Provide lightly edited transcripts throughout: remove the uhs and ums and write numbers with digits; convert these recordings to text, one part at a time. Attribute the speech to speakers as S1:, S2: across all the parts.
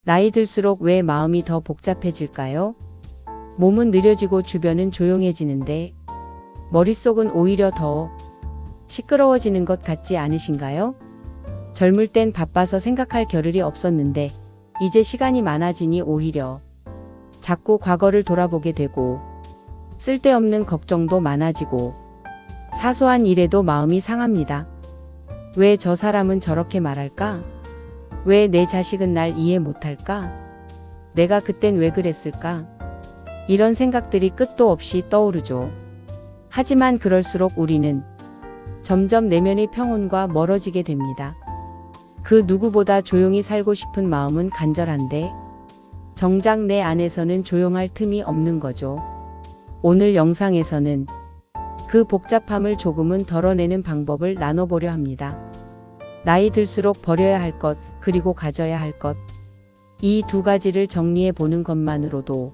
S1: 나이 들수록 왜 마음이 더 복잡해질까요? 몸은 느려지고 주변은 조용해지는데 머릿속은 오히려 더 시끄러워지는 것 같지 않으신가요? 젊을 땐 바빠서 생각할 겨를이 없었는데 이제 시간이 많아지니 오히려 자꾸 과거를 돌아보게 되고 쓸데없는 걱정도 많아지고 사소한 일에도 마음이 상합니다. 왜 저 사람은 저렇게 말할까? 왜 내 자식은 날 이해 못할까? 내가 그땐 왜 그랬을까? 이런 생각들이 끝도 없이 떠오르죠. 하지만 그럴수록 우리는 점점 내면의 평온과 멀어지게 됩니다. 그 누구보다 조용히 살고 싶은 마음은 간절한데 정작 내 안에서는 조용할 틈이 없는 거죠. 오늘 영상에서는 그 복잡함을 조금은 덜어내는 방법을 나눠보려 합니다. 나이 들수록 버려야 할 것, 그리고 가져야 할 것. 이 두 가지를 정리해 보는 것만으로도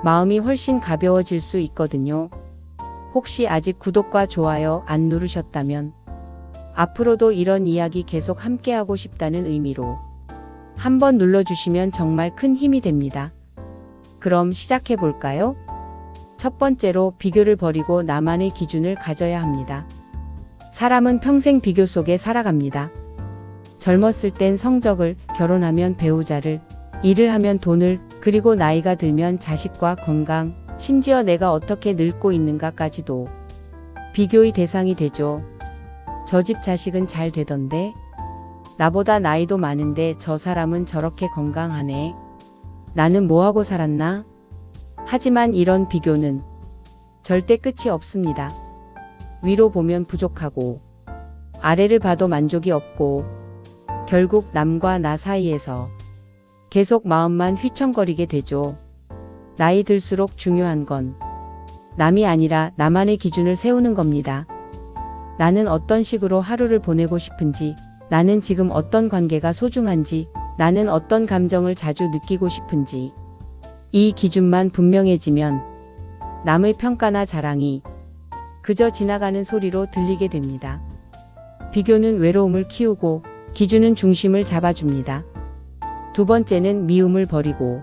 S1: 마음이 훨씬 가벼워질 수 있거든요. 혹시 아직 구독과 좋아요 안 누르셨다면 앞으로도 이런 이야기 계속 함께하고 싶다는 의미로 한번 눌러주시면 정말 큰 힘이 됩니다. 그럼 시작해 볼까요? 첫 번째로 비교를 버리고 나만의 기준을 가져야 합니다. 사람은 평생 비교 속에 살아갑니다. 젊었을 땐 성적을, 결혼하면 배우자를, 일을 하면 돈을, 그리고 나이가 들면 자식과 건강, 심지어 내가 어떻게 늙고 있는가까지도 비교의 대상이 되죠. 저 집 자식은 잘 되던데, 나보다 나이도 많은데 저 사람은 저렇게 건강하네. 나는 뭐하고 살았나? 하지만 이런 비교는 절대 끝이 없습니다. 위로 보면 부족하고 아래를 봐도 만족이 없고 결국 남과 나 사이에서 계속 마음만 휘청거리게 되죠. 나이 들수록 중요한 건 남이 아니라 나만의 기준을 세우는 겁니다. 나는 어떤 식으로 하루를 보내고 싶은지, 나는 지금 어떤 관계가 소중한지, 나는 어떤 감정을 자주 느끼고 싶은지, 이 기준만 분명해지면 남의 평가나 자랑이 그저 지나가는 소리로 들리게 됩니다. 비교는 외로움을 키우고 기준은 중심을 잡아줍니다. 두 번째는 미움을 버리고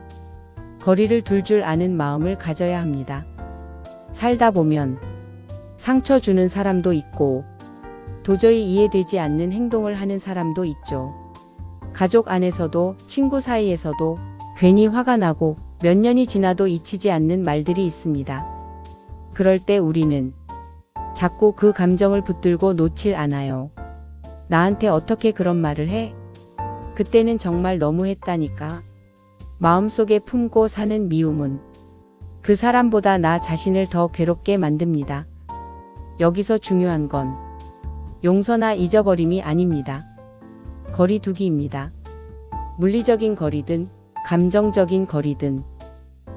S1: 거리를 둘 줄 아는 마음을 가져야 합니다. 살다 보면 상처 주는 사람도 있고 도저히 이해되지 않는 행동을 하는 사람도 있죠. 가족 안에서도 친구 사이에서도 괜히 화가 나고 몇 년이 지나도 잊히지 않는 말들이 있습니다. 그럴 때 우리는 자꾸 그 감정을 붙들고 놓질 않아요. 나한테 어떻게 그런 말을 해? 그때는 정말 너무했다니까. 마음속에 품고 사는 미움은 그 사람보다 나 자신을 더 괴롭게 만듭니다. 여기서 중요한 건 용서나 잊어버림이 아닙니다. 거리두기입니다. 물리적인 거리든 감정적인 거리든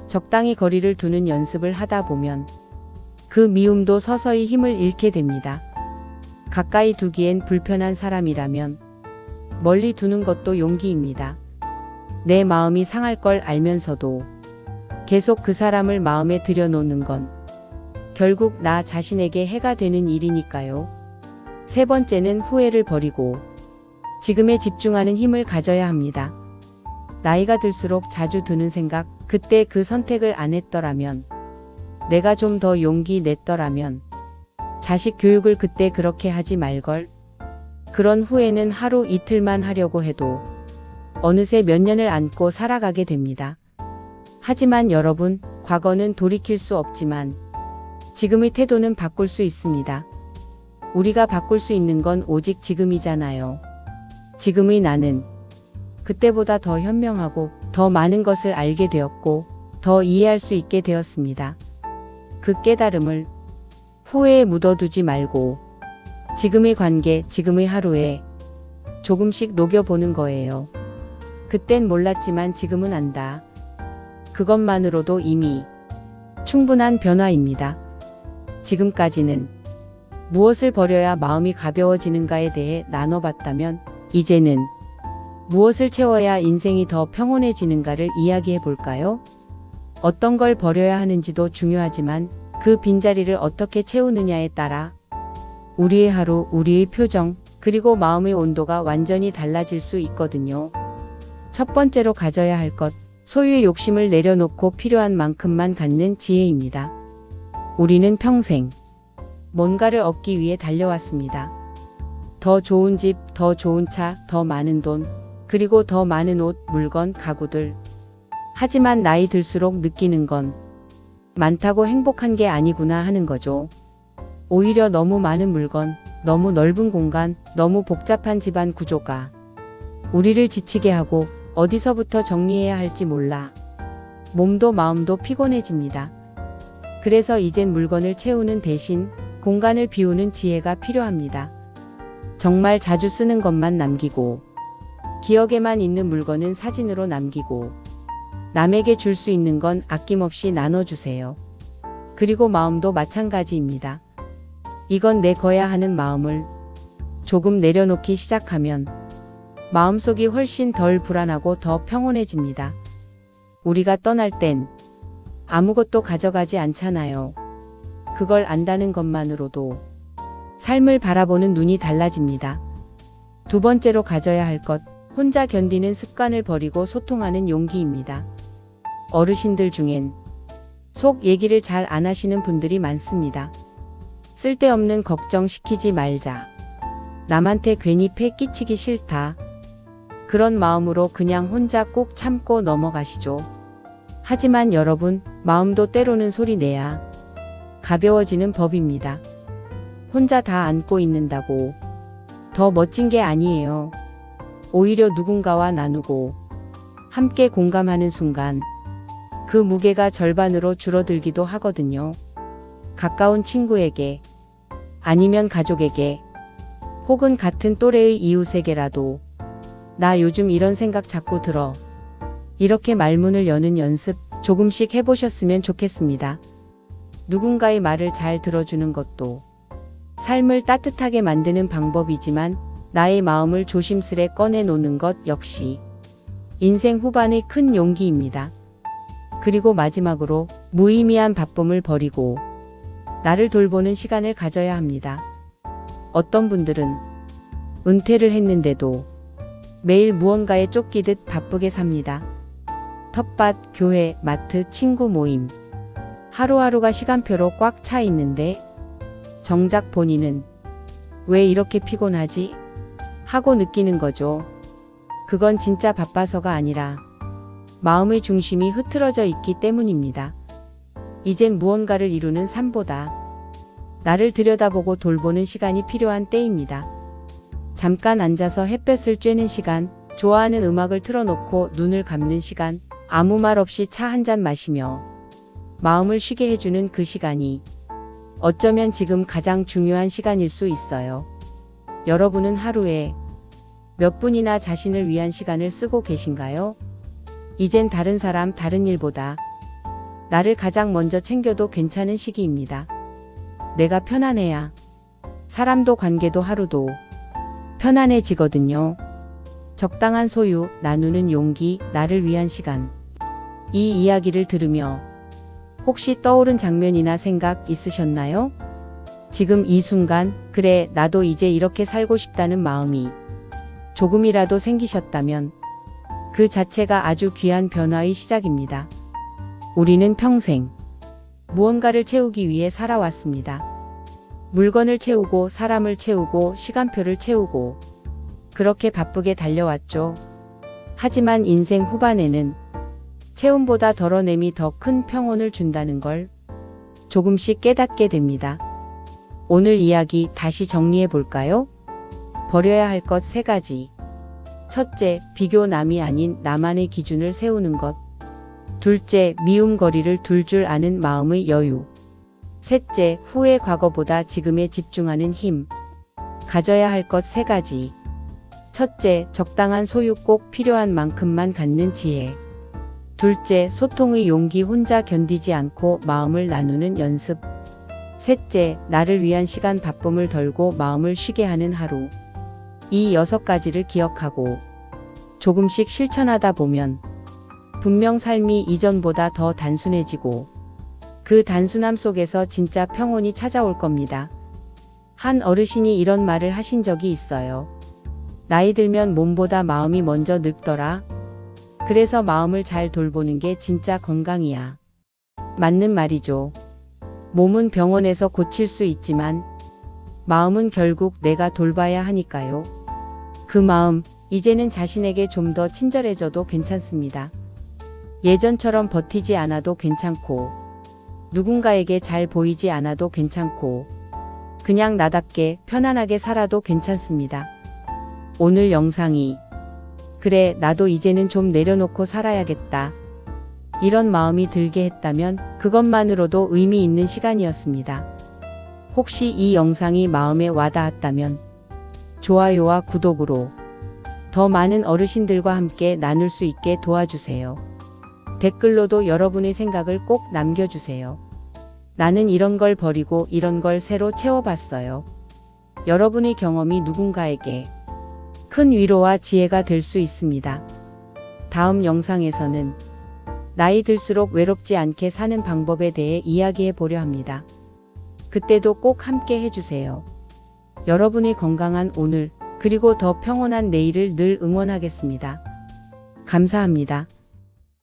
S1: 적당히 거리를 두는 연습을 하다 보면 그 미움도 서서히 힘을 잃게 됩니다. 가까이 두기엔 불편한 사람이라면 멀리 두는 것도 용기입니다. 내 마음이 상할 걸 알면서도 계속 그 사람을 마음에 들여놓는 건 결국 나 자신에게 해가 되는 일이니까요. 세 번째는 후회를 버리고 지금에 집중하는 힘을 가져야 합니다. 나이가 들수록 자주 드는 생각, 그때 그 선택을 안 했더라면, 내가 좀 더 용기 냈더라면, 자식 교육을 그때 그렇게 하지 말걸. 그런 후회는 하루 이틀만 하려고 해도 어느새 몇 년을 안고 살아가게 됩니다. 하지만 여러분, 과거는 돌이킬 수 없지만 지금의 태도는 바꿀 수 있습니다. 우리가 바꿀 수 있는 건 오직 지금이잖아요. 지금의 나는 그때보다 더 현명하고 더 많은 것을 알게 되었고 더 이해할 수 있게 되었습니다. 그 깨달음을 후회에 묻어두지 말고 지금의 관계, 지금의 하루에 조금씩 녹여보는 거예요. 그땐 몰랐지만 지금은 안다. 그것만으로도 이미 충분한 변화입니다. 지금까지는 무엇을 버려야 마음이 가벼워지는가에 대해 나눠봤다면 이제는 무엇을 채워야 인생이 더 평온해지는가를 이야기해 볼까요? 어떤 걸 버려야 하는지도 중요하지만 그 빈자리를 어떻게 채우느냐에 따라 우리의 하루, 우리의 표정, 그리고 마음의 온도가 완전히 달라질 수 있거든요. 첫 번째로 가져야 할 것, 소유의 욕심을 내려놓고 필요한 만큼만 갖는 지혜입니다. 우리는 평생 뭔가를 얻기 위해 달려왔습니다. 더 좋은 집, 더 좋은 차, 더 많은 돈, 그리고 더 많은 옷, 물건, 가구들. 하지만 나이 들수록 느끼는 건 많다고 행복한 게 아니구나 하는 거죠. 오히려 너무 많은 물건, 너무 넓은 공간, 너무 복잡한 집안 구조가 우리를 지치게 하고 어디서부터 정리해야 할지 몰라 몸도 마음도 피곤해집니다. 그래서 이젠 물건을 채우는 대신 공간을 비우는 지혜가 필요합니다. 정말 자주 쓰는 것만 남기고 기억에만 있는 물건은 사진으로 남기고 남에게 줄 수 있는 건 아낌없이 나눠주세요. 그리고 마음도 마찬가지입니다. 이건 내 거야 하는 마음을 조금 내려놓기 시작하면 마음속이 훨씬 덜 불안하고 더 평온해집니다. 우리가 떠날 땐 아무것도 가져가지 않잖아요. 그걸 안다는 것만으로도 삶을 바라보는 눈이 달라집니다. 두 번째로 가져야 할 것, 혼자 견디는 습관을 버리고 소통하는 용기입니다. 어르신들 중엔 속 얘기를 잘 안 하시는 분들이 많습니다. 쓸데없는 걱정 시키지 말자. 남한테 괜히 폐 끼치기 싫다. 그런 마음으로 그냥 혼자 꾹 참고 넘어가시죠. 하지만 여러분, 마음도 때로는 소리 내야 가벼워지는 법입니다. 혼자 다 안고 있는다고 더 멋진 게 아니에요. 오히려 누군가와 나누고 함께 공감하는 순간 그 무게가 절반으로 줄어들기도 하거든요. 가까운 친구에게, 아니면 가족에게, 혹은 같은 또래의 이웃에게라도 나 요즘 이런 생각 자꾸 들어. 이렇게 말문을 여는 연습 조금씩 해보셨으면 좋겠습니다. 누군가의 말을 잘 들어주는 것도 삶을 따뜻하게 만드는 방법이지만 나의 마음을 조심스레 꺼내놓는 것 역시 인생 후반의 큰 용기입니다. 그리고 마지막으로 무의미한 바쁨을 버리고 나를 돌보는 시간을 가져야 합니다. 어떤 분들은 은퇴를 했는데도 매일 무언가에 쫓기듯 바쁘게 삽니다. 텃밭, 교회, 마트, 친구 모임. 하루하루가 시간표로 꽉 차 있는데 정작 본인은 왜 이렇게 피곤하지? 하고 느끼는 거죠. 그건 진짜 바빠서가 아니라 마음의 중심이 흐트러져 있기 때문입니다. 이젠 무언가를 이루는 삶보다 나를 들여다보고 돌보는 시간이 필요한 때입니다. 잠깐 앉아서 햇볕을 쬐는 시간, 좋아하는 음악을 틀어놓고 눈을 감는 시간, 아무 말 없이 차 한 잔 마시며 마음을 쉬게 해주는 그 시간이 어쩌면 지금 가장 중요한 시간일 수 있어요. 여러분은 하루에 몇 분이나 자신을 위한 시간을 쓰고 계신가요? 이젠 다른 사람, 다른 일보다 나를 가장 먼저 챙겨도 괜찮은 시기입니다. 내가 편안해야 사람도 관계도 하루도 편안해지거든요. 적당한 소유, 나누는 용기, 나를 위한 시간. 이 이야기를 들으며 혹시 떠오른 장면이나 생각 있으셨나요? 지금 이 순간, 그래, 나도 이제 이렇게 살고 싶다는 마음이 조금이라도 생기셨다면 그 자체가 아주 귀한 변화의 시작입니다. 우리는 평생 무언가를 채우기 위해 살아왔습니다. 물건을 채우고, 사람을 채우고, 시간표를 채우고, 그렇게 바쁘게 달려왔죠. 하지만 인생 후반에는 채움보다 덜어냄이 더 큰 평온을 준다는 걸 조금씩 깨닫게 됩니다. 오늘 이야기 다시 정리해 볼까요? 버려야 할 것 3가지. 첫째, 비교 남이 아닌 나만의 기준을 세우는 것. 둘째, 미움거리를 둘 줄 아는 마음의 여유. 셋째, 후회 과거보다 지금에 집중하는 힘. 가져야 할 것 3가지. 첫째, 적당한 소유, 꼭 필요한 만큼만 갖는 지혜. 둘째, 소통의 용기, 혼자 견디지 않고 마음을 나누는 연습. 셋째, 나를 위한 시간, 바쁨을 덜고 마음을 쉬게 하는 하루. 이 6가지를 기억하고 조금씩 실천하다 보면 분명 삶이 이전보다 더 단순해지고 그 단순함 속에서 진짜 평온이 찾아올 겁니다. 한 어르신이 이런 말을 하신 적이 있어요. 나이 들면 몸보다 마음이 먼저 늙더라. 그래서 마음을 잘 돌보는 게 진짜 건강이야. 맞는 말이죠. 몸은 병원에서 고칠 수 있지만 마음은 결국 내가 돌봐야 하니까요. 그 마음, 이제는 자신에게 좀 더 친절해져도 괜찮습니다. 예전처럼 버티지 않아도 괜찮고, 누군가에게 잘 보이지 않아도 괜찮고, 그냥 나답게 편안하게 살아도 괜찮습니다. 오늘 영상이 그래, 나도 이제는 좀 내려놓고 살아야겠다, 이런 마음이 들게 했다면 그것만으로도 의미 있는 시간이었습니다. 혹시 이 영상이 마음에 와닿았다면 좋아요와 구독으로 더 많은 어르신들과 함께 나눌 수 있게 도와주세요. 댓글로도 여러분의 생각을 꼭 남겨주세요. 나는 이런 걸 버리고 이런 걸 새로 채워봤어요. 여러분의 경험이 누군가에게 큰 위로와 지혜가 될 수 있습니다. 다음 영상에서는 나이 들수록 외롭지 않게 사는 방법에 대해 이야기해 보려 합니다. 그때도 꼭 함께 해주세요. 여러분이 건강한 오늘, 그리고 더 평온한 내일을 늘 응원하겠습니다. 감사합니다.